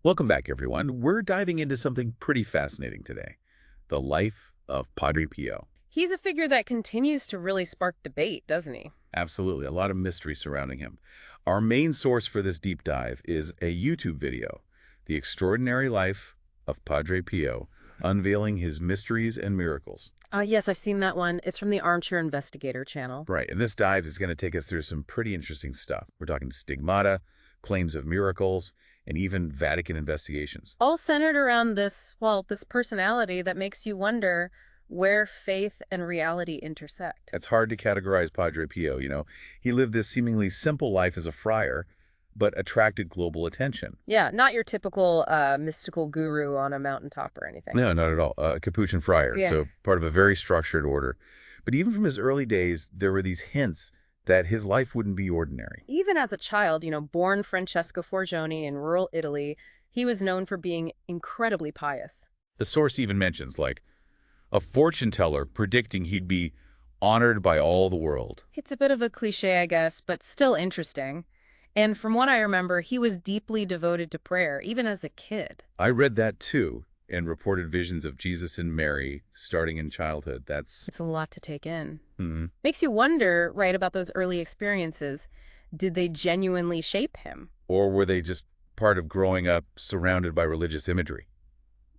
Welcome back, everyone. We're diving into something pretty fascinating today, the life of Padre Pio. He's a figure that continues to really spark debate, doesn't he? Absolutely, a lot of mystery surrounding him. Our main source for this deep dive is a YouTube video, The Extraordinary Life of Padre Pio, unveiling his mysteries and miracles. Yes, I've seen that one. It's from the Armchair Investigator channel. Right, and this dive is going to take us through some pretty interesting stuff. We're talking stigmata, claims of miracles, and even Vatican investigations. All centered around this personality that makes you wonder where faith and reality intersect. It's hard to categorize Padre Pio. He lived this seemingly simple life as a friar, but attracted global attention. Yeah, not your typical mystical guru on a mountaintop or anything. No, not at all. A Capuchin friar, Yeah. so part of a very structured order. But even from his early days, there were these hints that his life wouldn't be ordinary. Even as a child, born Francesco Forgione in rural Italy, he was known for being incredibly pious. The source even mentions, like, a fortune teller predicting he'd be honored by all the world. It's a bit of a cliche, I guess, but still interesting. And from what I remember, he was deeply devoted to prayer, even as a kid. I read that too, and reported visions of Jesus and Mary starting in childhood. That's... It's a lot to take in. Mhm. Makes you wonder, right, about those early experiences. Did they genuinely shape him? Or were they just part of growing up surrounded by religious imagery?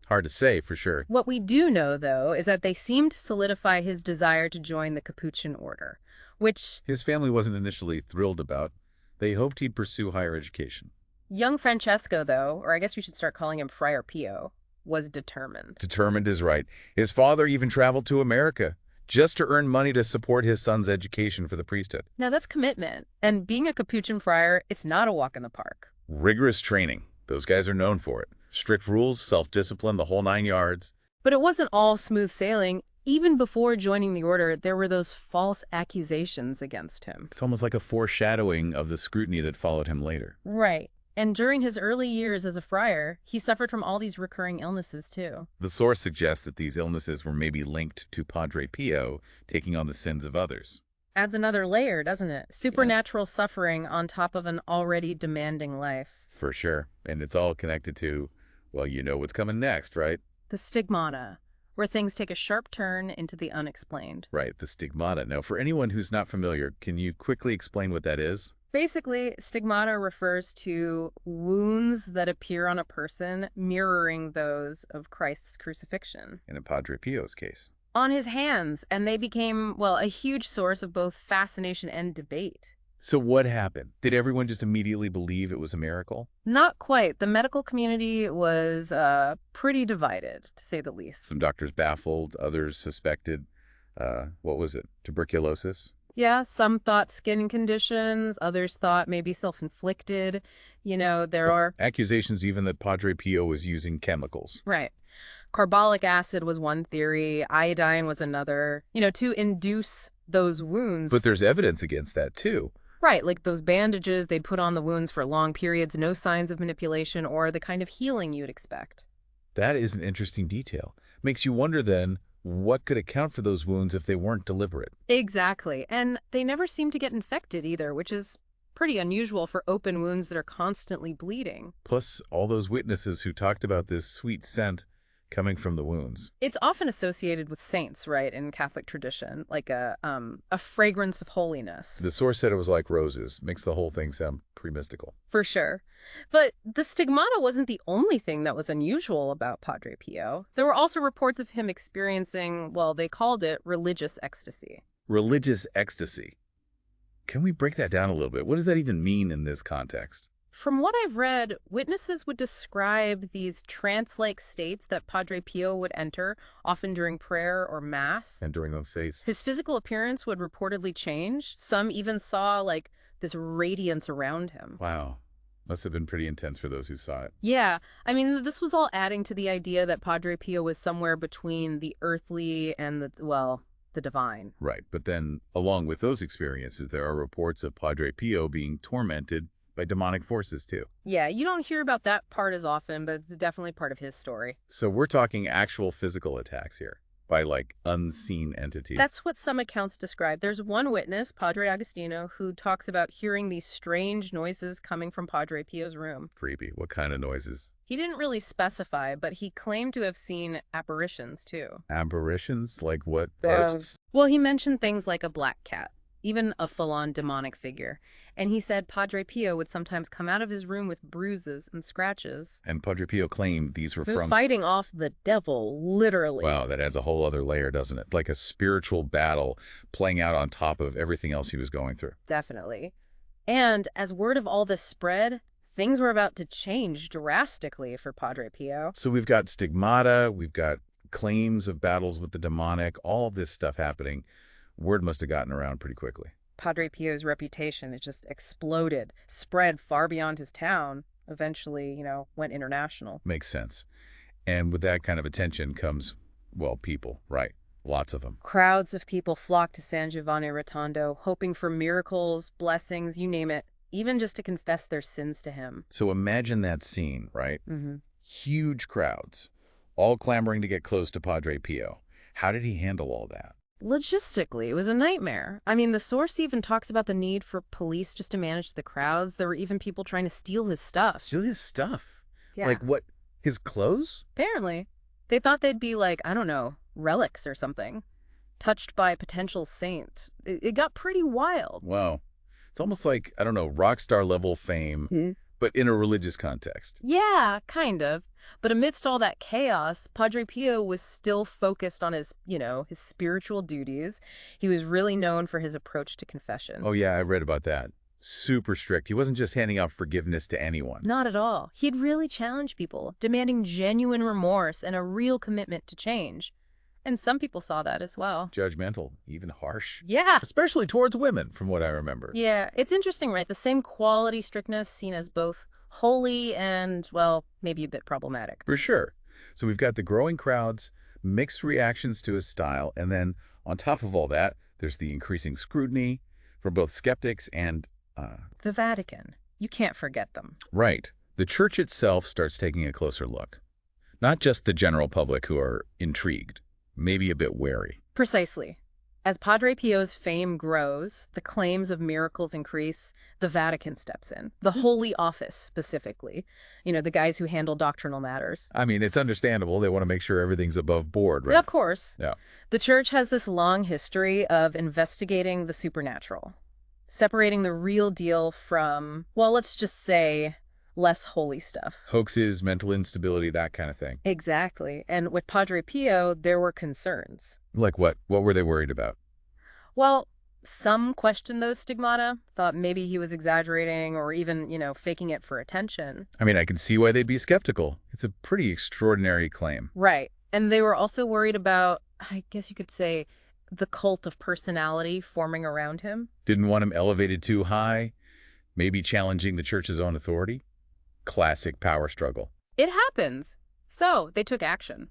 Hard to say for sure. What we do know, though, is that they seemed to solidify his desire to join the Capuchin order, which His family wasn't initially thrilled about. They hoped he'd pursue higher education. young Francesco, though, or I guess we should start calling him Friar Pio, was determined. Determined is right. His father even traveled to America just to earn money to support his son's education for the priesthood. Now, that's commitment. And being a Capuchin friar, it's not a walk in the park. Rigorous training. Those guys are known for it. Strict rules, self-discipline, the whole 9 yards. But it wasn't all smooth sailing. Even before joining the order, there were those false accusations against him. It's almost like a foreshadowing of the scrutiny that followed him later. Right. And during his early years as a friar, he suffered from all these recurring illnesses, too. The source suggests that these illnesses were maybe linked to Padre Pio taking on the sins of others. Adds another layer, doesn't it? Supernatural suffering on top of an already demanding life. For sure. And it's all connected to, well, you know what's coming next, right? The stigmata, where things take a sharp turn into the unexplained. Right, the stigmata. Now, for anyone who's not familiar, can you quickly explain what that is? Basically, stigmata refers to wounds that appear on a person mirroring those of Christ's crucifixion. In Padre Pio's case. On his hands, and they became, well, a huge source of both fascination and debate. So what happened? Did everyone just immediately believe it was a miracle? Not quite. The medical community was pretty divided, to say the least. Some doctors baffled, others suspected, what was it, tuberculosis? Yeah, some thought skin conditions, others thought maybe self-inflicted. There are... Accusations even that Padre Pio was using chemicals. Right. Carbolic acid was one theory, iodine was another, to induce those wounds. But there's evidence against that too. Right, like those bandages they'd put on the wounds for long periods, no signs of manipulation or the kind of healing you'd expect. That is an interesting detail. Makes you wonder then, what could account for those wounds if they weren't deliberate? Exactly. And they never seem to get infected either, which is pretty unusual for open wounds that are constantly bleeding. Plus, all those witnesses who talked about this sweet scent coming from the wounds. It's often associated with saints, right, in Catholic tradition, like a fragrance of holiness. The source said it was like roses. Makes the whole thing sound pretty mystical. For sure. But the stigmata wasn't the only thing that was unusual about Padre Pio. There were also reports of him experiencing, well, they called it religious ecstasy. Religious ecstasy. Can we break that down a little bit? What does that even mean in this context? From what I've read, witnesses would describe these trance-like states that Padre Pio would enter, often during prayer or mass. And during those states? His physical appearance would reportedly change. Some even saw, like, this radiance around him. Wow. Must have been pretty intense for those who saw it. Yeah, I mean, this was all adding to the idea that Padre Pio was somewhere between the earthly and the divine. Right, but then, along with those experiences, there are reports of Padre Pio being tormented by demonic forces, too. Yeah, you don't hear about that part as often, but it's definitely part of his story. So we're talking actual physical attacks here by, like, unseen entities. That's what some accounts describe. There's one witness, Padre Agostino, who talks about hearing these strange noises coming from Padre Pio's room. Creepy. What kind of noises? He didn't really specify, but he claimed to have seen apparitions, too. Apparitions? Like what? Ghosts? Well, he mentioned things like a black cat, even a full-on demonic figure. And he said Padre Pio would sometimes come out of his room with bruises and scratches. And Padre Pio claimed these were He was from... fighting off the devil, literally. Wow, that adds a whole other layer, doesn't it? Like a spiritual battle playing out on top of everything else he was going through. Definitely. And as word of all this spread, things were about to change drastically for Padre Pio. So we've got stigmata, we've got claims of battles with the demonic, all of this stuff happening. Word must have gotten around pretty quickly. Padre Pio's reputation, it just exploded, spread far beyond his town, eventually, went international. Makes sense. And with that kind of attention comes, well, people, right? Lots of them. Crowds of people flocked to San Giovanni Rotondo, hoping for miracles, blessings, you name it, even just to confess their sins to him. So imagine that scene, right? Mm-hmm. Huge crowds, all clamoring to get close to Padre Pio. How did he handle all that? Logistically, it was a nightmare. I mean, the source even talks about the need for police just to manage the crowds. There were even people trying to steal his stuff. Steal his stuff? Yeah. Like what? His clothes? Apparently. They thought they'd be like, I don't know, relics or something, touched by a potential saint. It got pretty wild. Wow. It's almost like, I don't know, rock star level fame, but in a religious context. Yeah, kind of. But amidst all that chaos, Padre Pio was still focused on his, his spiritual duties. He was really known for his approach to confession. Oh, yeah, I read about that. Super strict. He wasn't just handing out forgiveness to anyone. Not at all. He'd really challenge people, demanding genuine remorse and a real commitment to change. And some people saw that as well. Judgmental, even harsh. Yeah. Especially towards women, from what I remember. Yeah, it's interesting, right? The same quality strictness seen as both holy and, well, maybe a bit problematic. For sure. So we've got the growing crowds, mixed reactions to his style, and then on top of all that, there's the increasing scrutiny from both skeptics and... the Vatican. You can't forget them. Right. The church itself starts taking a closer look. Not just the general public who are intrigued, maybe a bit wary. Precisely. As Padre Pio's fame grows, the claims of miracles increase, the Vatican steps in. The Holy Office, specifically. The guys who handle doctrinal matters. I mean, it's understandable. They want to make sure everything's above board, right? Of course. Yeah. The church has this long history of investigating the supernatural, separating the real deal from, well, let's just say, less holy stuff. Hoaxes, mental instability, that kind of thing. Exactly. And with Padre Pio, there were concerns. Like what? What were they worried about? Well, some questioned those stigmata, thought maybe he was exaggerating or even, faking it for attention. I mean, I can see why they'd be skeptical. It's a pretty extraordinary claim. Right. And they were also worried about, I guess you could say, the cult of personality forming around him. Didn't want him elevated too high, maybe challenging the church's own authority. Classic power struggle. It happens. So they took action.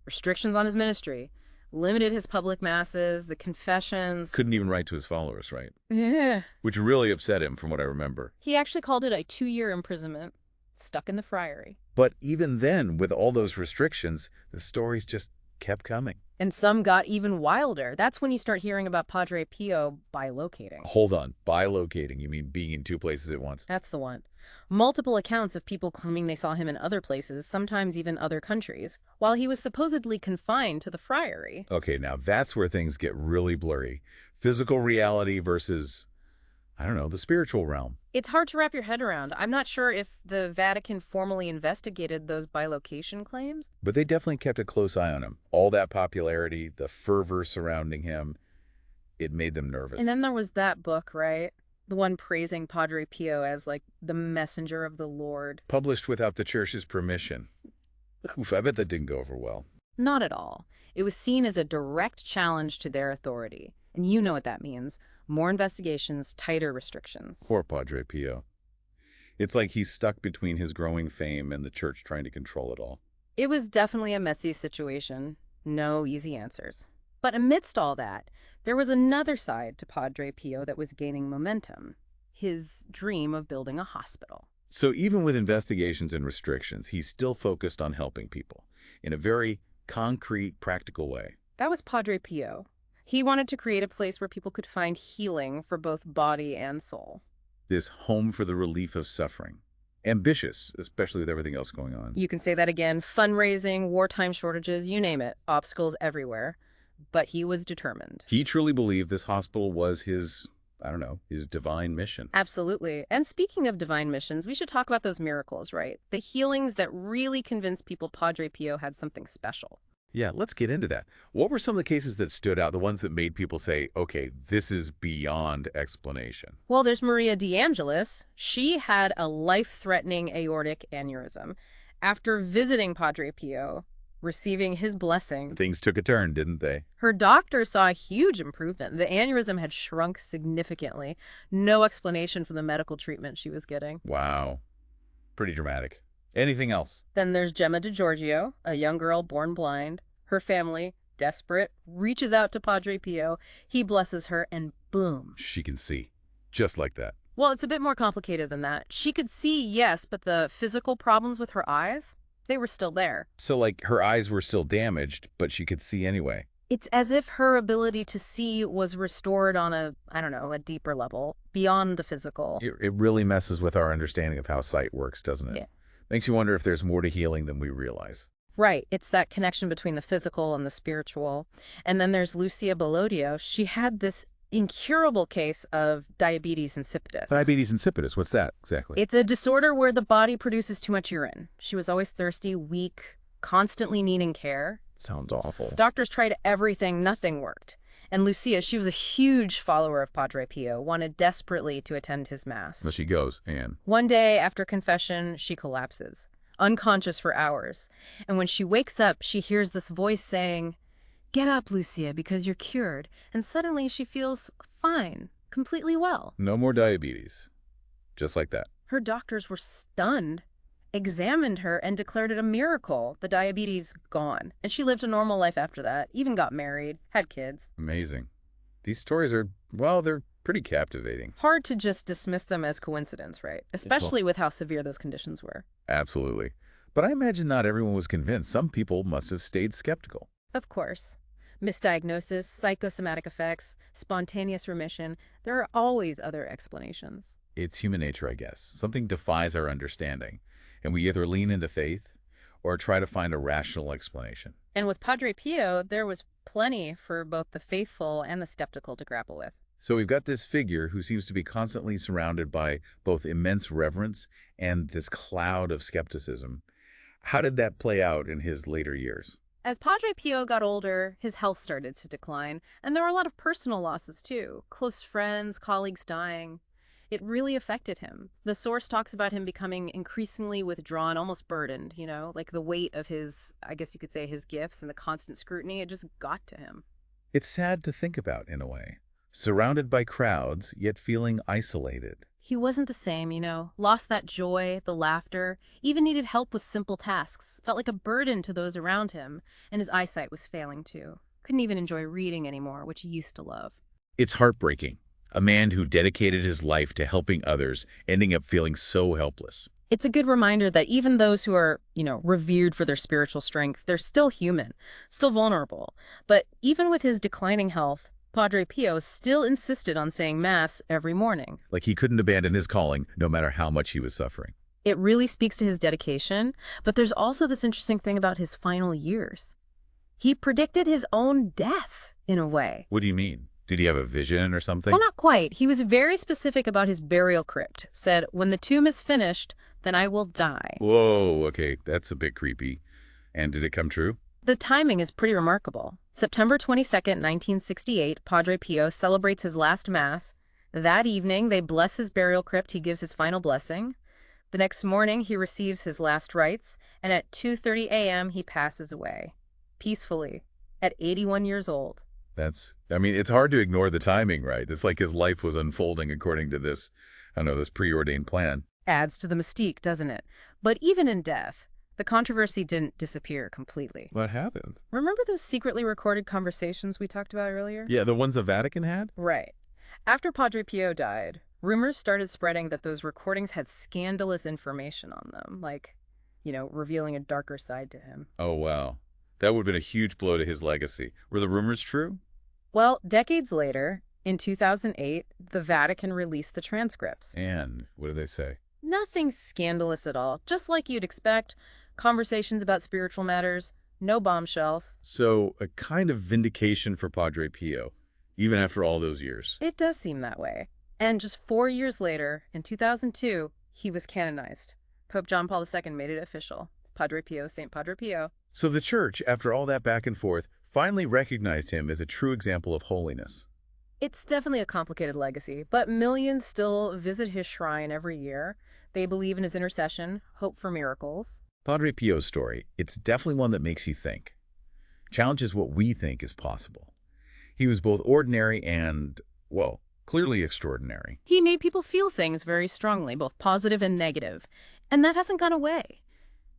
Restrictions on his ministry, limited his public masses, the confessions. Couldn't even write to his followers, right? Yeah. Which really upset him, from what I remember. He actually called it a 2-year imprisonment, stuck in the friary. But even then, with all those restrictions, the stories just kept coming. And some got even wilder. That's when you start hearing about Padre Pio bilocating. Hold on. Bilocating, you mean being in two places at once? That's the one. Multiple accounts of people claiming they saw him in other places, sometimes even other countries, while he was supposedly confined to the friary. Okay, now that's where things get really blurry. Physical reality versus, I don't know, the spiritual realm. It's hard to wrap your head around. I'm not sure if the Vatican formally investigated those bilocation claims. But they definitely kept a close eye on him. All that popularity, the fervor surrounding him, it made them nervous. And then there was that book, right? The one praising Padre Pio as, like, the messenger of the Lord. Published without the church's permission. Oof, I bet that didn't go over well. Not at all. It was seen as a direct challenge to their authority. And you know what that means. More investigations, tighter restrictions. Poor Padre Pio. It's like he's stuck between his growing fame and the church trying to control it all. It was definitely a messy situation. No easy answers. But amidst all that, there was another side to Padre Pio that was gaining momentum. His dream of building a hospital. So even with investigations and restrictions, he's still focused on helping people in a very concrete, practical way. That was Padre Pio. He wanted to create a place where people could find healing for both body and soul. This home for the relief of suffering. Ambitious, especially with everything else going on. You can say that again. Fundraising, wartime shortages, you name it. Obstacles everywhere. But he was determined. He truly believed this hospital was his, I don't know, his divine mission. Absolutely. And speaking of divine missions, we should talk about those miracles, right? The healings that really convinced people Padre Pio had something special. Yeah, let's get into that. What were some of the cases that stood out, the ones that made people say, okay, this is beyond explanation? Well, there's Maria de Angelis. She had a life-threatening aortic aneurysm. After visiting Padre Pio, receiving his blessing, Things took a turn, didn't they? her doctor saw a huge improvement. The aneurysm had shrunk significantly. No explanation for the medical treatment she was getting. Wow. Pretty dramatic. Anything else? Then there's Gemma DiGiorgio, a young girl born blind. Her family, desperate, reaches out to Padre Pio. He blesses her, and boom. She can see. Just like that. Well, it's a bit more complicated than that. She could see, yes, but the physical problems with her eyes, they were still there. So, like, her eyes were still damaged, but she could see anyway. It's as if her ability to see was restored on a, I don't know, a deeper level, beyond the physical. It really messes with our understanding of how sight works, doesn't it? Yeah. Makes you wonder if there's more to healing than we realize. Right. It's that connection between the physical and the spiritual. And then there's Lucia Bellodio. She had this incurable case of diabetes insipidus. Diabetes insipidus, what's that exactly? It's a disorder where the body produces too much urine. She was always thirsty, weak, constantly needing care. Sounds awful. Doctors tried everything, nothing worked. And Lucia, she was a huge follower of Padre Pio, wanted desperately to attend his mass. So she goes, and One day after confession, she collapses, unconscious for hours. And when she wakes up, she hears this voice saying, "Get up, Lucia, because you're cured." And suddenly she feels fine, completely well. no more diabetes. Just like that. Her doctors were stunned, examined her, and declared it a miracle. The diabetes gone. And she lived a normal life after that, even got married, had kids. Amazing. These stories are, well, they're pretty captivating. Hard to just dismiss them as coincidence, right? Especially with how severe those conditions were. Absolutely. But I imagine not everyone was convinced. Some people must have stayed skeptical. Of course. Misdiagnosis, psychosomatic effects, spontaneous remission, there are always other explanations. It's human nature, I guess. Something defies our understanding. And we either lean into faith or try to find a rational explanation. And with Padre Pio, there was plenty for both the faithful and the skeptical to grapple with. So we've got this figure who seems to be constantly surrounded by both immense reverence and this cloud of skepticism. How did that play out in his later years? As Padre Pio got older, his health started to decline, and there were a lot of personal losses too. Close friends, colleagues dying. It really affected him. The source talks about him becoming increasingly withdrawn, almost burdened, like the weight of his, I guess you could say, his gifts and the constant scrutiny, it just got to him. It's sad to think about, in a way. Surrounded by crowds, yet feeling isolated. He wasn't the same, lost that joy, the laughter, even needed help with simple tasks, felt like a burden to those around him, and his eyesight was failing too. Couldn't even enjoy reading anymore, which he used to love. It's heartbreaking. A man who dedicated his life to helping others, ending up feeling so helpless. It's a good reminder that even those who are, revered for their spiritual strength, they're still human, still vulnerable. But even with his declining health, Padre Pio still insisted on saying Mass every morning. Like he couldn't abandon his calling, no matter how much he was suffering. It really speaks to his dedication, but there's also this interesting thing about his final years. He predicted his own death, in a way. What do you mean? Did he have a vision or something? Well, not quite. He was very specific about his burial crypt. Said, "When the tomb is finished, then I will die." Whoa, okay, that's a bit creepy. And did it come true? The timing is pretty remarkable. September 22nd, 1968, Padre Pio celebrates his last Mass. That evening, they bless his burial crypt. He gives his final blessing. The next morning, he receives his last rites, and at 2:30 a.m., he passes away. Peacefully, at 81 years old. It's hard to ignore the timing, right? It's like his life was unfolding according to this preordained plan. Adds to the mystique, doesn't it? But even in death, the controversy didn't disappear completely. What happened? Remember those secretly recorded conversations we talked about earlier? Yeah, the ones the Vatican had? Right. After Padre Pio died, rumors started spreading that those recordings had scandalous information on them, like, revealing a darker side to him. Oh, wow. That would have been a huge blow to his legacy. Were the rumors true? Well, decades later, in 2008, the Vatican released the transcripts. And what did they say? Nothing scandalous at all, just like you'd expect. Conversations about spiritual matters, no bombshells. So, a kind of vindication for Padre Pio, even after all those years. It does seem that way. And just 4 years later, in 2002, he was canonized. Pope John Paul II made it official. Padre Pio, St. Padre Pio. So the Church, after all that back and forth, finally recognized him as a true example of holiness. It's definitely a complicated legacy, but millions still visit his shrine every year. They believe in his intercession, hope for miracles. Padre Pio's story, it's definitely one that makes you think. Challenges what we think is possible. He was both ordinary and, well, clearly extraordinary. He made people feel things very strongly, both positive and negative, and that hasn't gone away.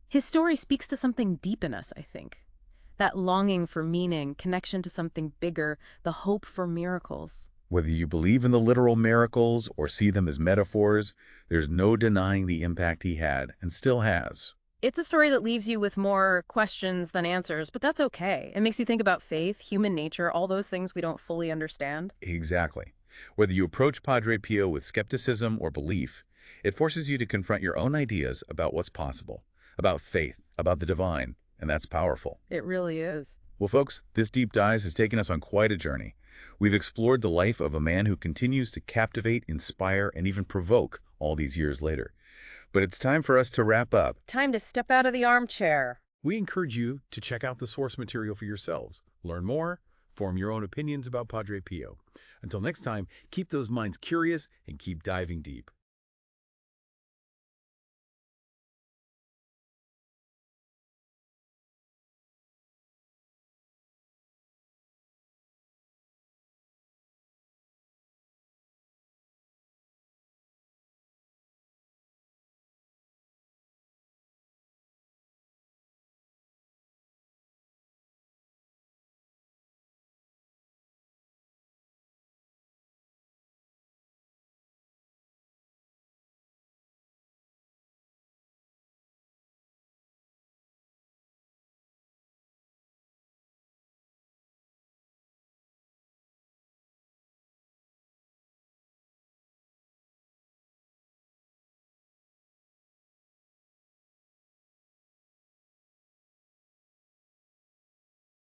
His story speaks to something deep in us, I think. That longing for meaning, connection to something bigger, the hope for miracles. Whether you believe in the literal miracles or see them as metaphors, there's no denying the impact he had and still has. It's a story that leaves you with more questions than answers, but that's okay. It makes you think about faith, human nature, all those things we don't fully understand. Exactly. Whether you approach Padre Pio with skepticism or belief, it forces you to confront your own ideas about what's possible, about faith, about the divine, and that's powerful. It really is. Well, folks, this deep dive has taken us on quite a journey. We've explored the life of a man who continues to captivate, inspire, and even provoke all these years later. But it's time for us to wrap up. Time to step out of the armchair. We encourage you to check out the source material for yourselves, learn more, form your own opinions about Padre Pio. Until next time, keep those minds curious and keep diving deep.